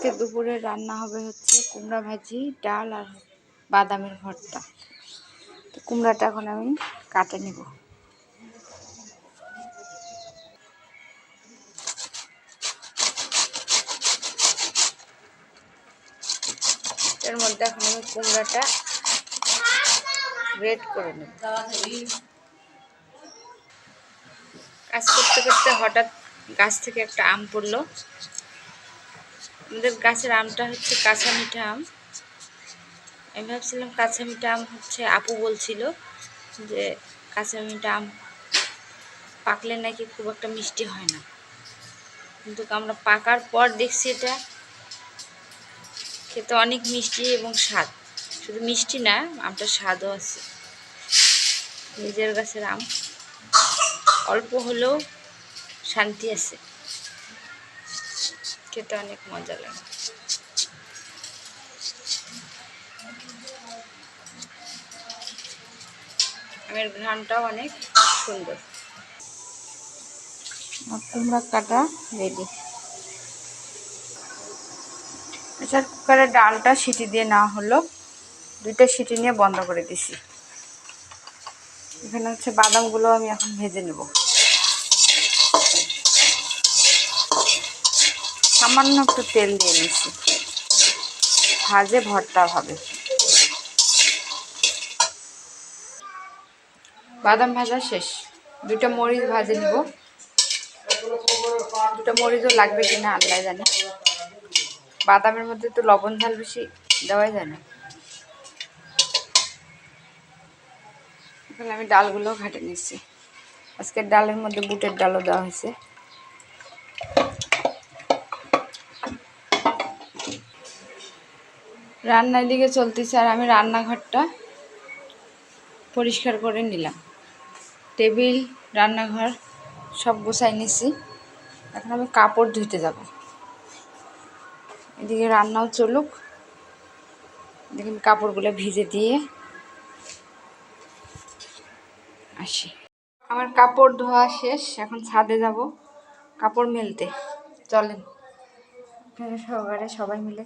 আজকে দুপুরে রান্না হবে হচ্ছে কুমড়া ভাজি, ডাল আর বাদামের ভর্তা। তো কুমড়াটা এখন আমি কাটে নেব। এর মধ্যে এখন আমি কুমড়াটা গ্রেট করে নেব। কাজ করতে করতে হঠাৎ গাছ থেকে একটা আম পড়লো। আমাদের গাছের আমটা হচ্ছে কাঁচা মিঠা আম। আমি ভাবছিলাম কাঁচা মিঠা আম হচ্ছে, আপু বলছিল যে কাঁচা মিঠা আম পাকলে নাকি খুব একটা মিষ্টি হয় না, কিন্তু আমরা পাকার পর দেখছি এটা খেতে অনেক মিষ্টি এবং স্বাদ। শুধু মিষ্টি না, আমটা স্বাদও আছে। নিজের গাছের আম, অল্প হলেও শান্তি আছে, খেতে অনেক মজা লাগে। আমের ঘ্রাণটাও অনেক সুন্দর। কুমড়া কাটা রেডি। প্রেসার কুকারে ডালটা সিটি দিয়ে নেওয়া হলো, 2টা সিটি নিয়ে বন্ধ করে দিছি। এখানে হচ্ছে বাদামগুলো আমি এখন ভেজে নেব। সামান্য একটু তেল দিয়ে নিচ্ছি, ভাজে ভর্তা হবে। বাদাম ভাজা শেষ, 2টা মরিচ ভাজে নিব। 2টা মরিচও লাগবে কিনা আল্লাহ জানে। বাদামের মধ্যে তো লবণ ঝাল বেশি দেওয়াই যায় না। এখানে আমি ডালগুলো ঘাটে নিচ্ছি। আজকের ডালের মধ্যে বুটের ডালও দেওয়া হয়েছে। রান্নার দিকে চলতেছে আর আমি রান্নাঘরটা পরিষ্কার করে নিলাম। টেবিল, রান্নাঘর সব গুছাই নিছি। এখন আমি কাপড় ধুতে যাব। এদিকে রান্নাও চলুক, দেখুন কাপড়গুলো ভিজে দিয়ে আসি। আমার কাপড় ধোয়া শেষ, এখন ছাদে যাব কাপড় মেলতে। চলেন, সবাই মিলে